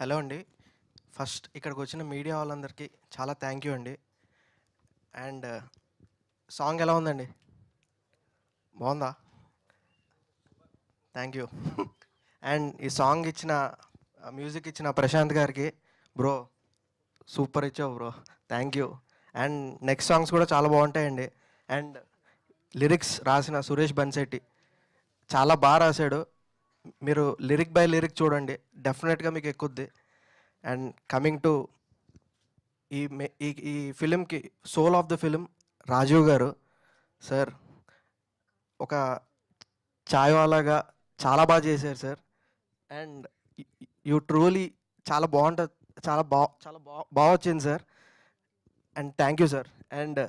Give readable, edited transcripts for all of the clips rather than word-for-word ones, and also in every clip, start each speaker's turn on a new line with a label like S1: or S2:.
S1: Hello అండి. First ఇక్కడికి వచ్చిన మీడియా వాళ్ళందరికీ చాలా థ్యాంక్ యూ అండి. అండ్ సాంగ్ ఎలా ఉందండి? బాగుందా? Thank you. అండ్ ఈ సాంగ్ ఇచ్చిన మ్యూజిక్ ఇచ్చిన ప్రశాంత్ గారికి బ్రో సూపర్ ఇచ్చావు bro, thank you. And next songs కూడా చాలా బాగుంటాయండి. అండ్ లిరిక్స్ రాసిన సురేష్ బన్సెట్టి చాలా బాగా రాశాడు. మీరు లిరిక్ బై లిరిక్ చూడండి, డెఫినెట్గా మీకు ఎక్కుద్ది. అండ్ కమింగ్ టు ఈ ఈ ఈ ఫిలింకి soul of the film Rajeev గారు సార్. ఒక ఛాయ్వాలాగా చాలా బాగా చేశారు సార్. అండ్ యూ ట్రూలీ చాలా బాగుంటుంది, చాలా బాగా వచ్చింది sir. And thank you sir. And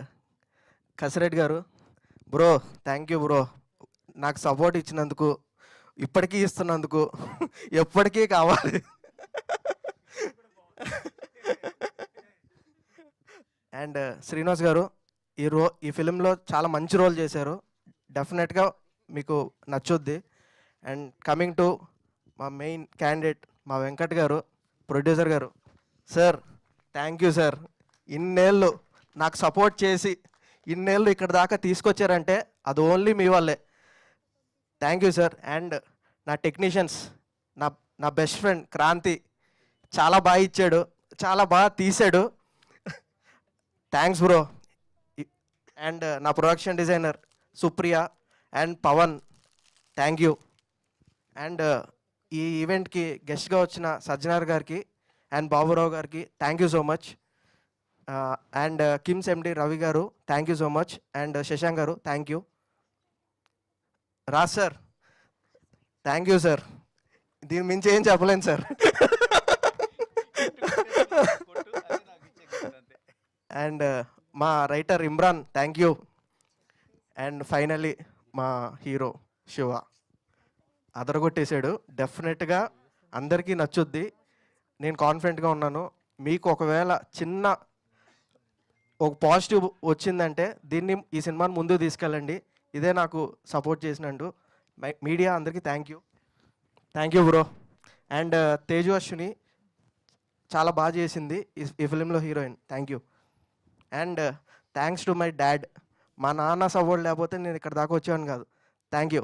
S1: Kasireddy గారు బ్రో, థ్యాంక్ యూ బ్రో, నాకు సపోర్ట్ ఇచ్చినందుకు, ఇప్పటికీ ఇస్తున్నందుకు, ఎప్పటికీ కావాలి. అండ్ శ్రీనివాస్ గారు ఈ ఫిలింలో చాలా మంచి రోల్ చేశారు, డెఫినెట్గా మీకు నచ్చుద్ది. అండ్ కమింగ్ టు మా మెయిన్ క్యాండిడేట్ మా వెంకట్ గారు, ప్రొడ్యూసర్ గారు సార్, థ్యాంక్ యూ సార్. ఇన్నేళ్ళు నాకు సపోర్ట్ చేసి ఇన్నేళ్ళు ఇక్కడ దాకా తీసుకొచ్చారంటే అది ఓన్లీ మీ వల్లే. Thank you sir. అండ్ నా టెక్నీషియన్స్, నా నా బెస్ట్ ఫ్రెండ్ క్రాంతి చాలా బాగా ఇచ్చాడు, చాలా బాగా తీసాడు. Thanks bro. అండ్ నా production designer Supriya and Pavan, thank you. And ఈ ఈవెంట్కి గెస్ట్గా వచ్చిన సజ్జనార్ గారికి అండ్ బాబురావు గారికి thank you so much. And KIMS MD Ravi గారు thank you so much. And Shashank గారు thank you. Raj sir thank you sir, దీని మించి ఏం చెప్పలేను సార్. అండ్ మా writer Imran thank you. And finally మా హీరో శివ అదరగొట్టేశాడు, డెఫినెట్గా అందరికీ నచ్చుద్ది, నేను కాన్ఫిడెంట్గా ఉన్నాను. మీకు ఒకవేళ చిన్న ఒక పాజిటివ్ వచ్చిందంటే దీన్ని, ఈ సినిమాని ముందుకు తీసుకెళ్ళండి, ఇదే నాకు సపోర్ట్ చేసినట్టు. మీడియా అందరికీ thank you bro. And Teju Ashwini చాలా బాగా చేసింది ఈ ఫిలింలో heroine, thank you. And thanks to my dad, మా నాన్న సపోర్ట్ లేకపోతే నేను ఇక్కడ దాకా వచ్చేవాడిని కాదు. థ్యాంక్ యూ.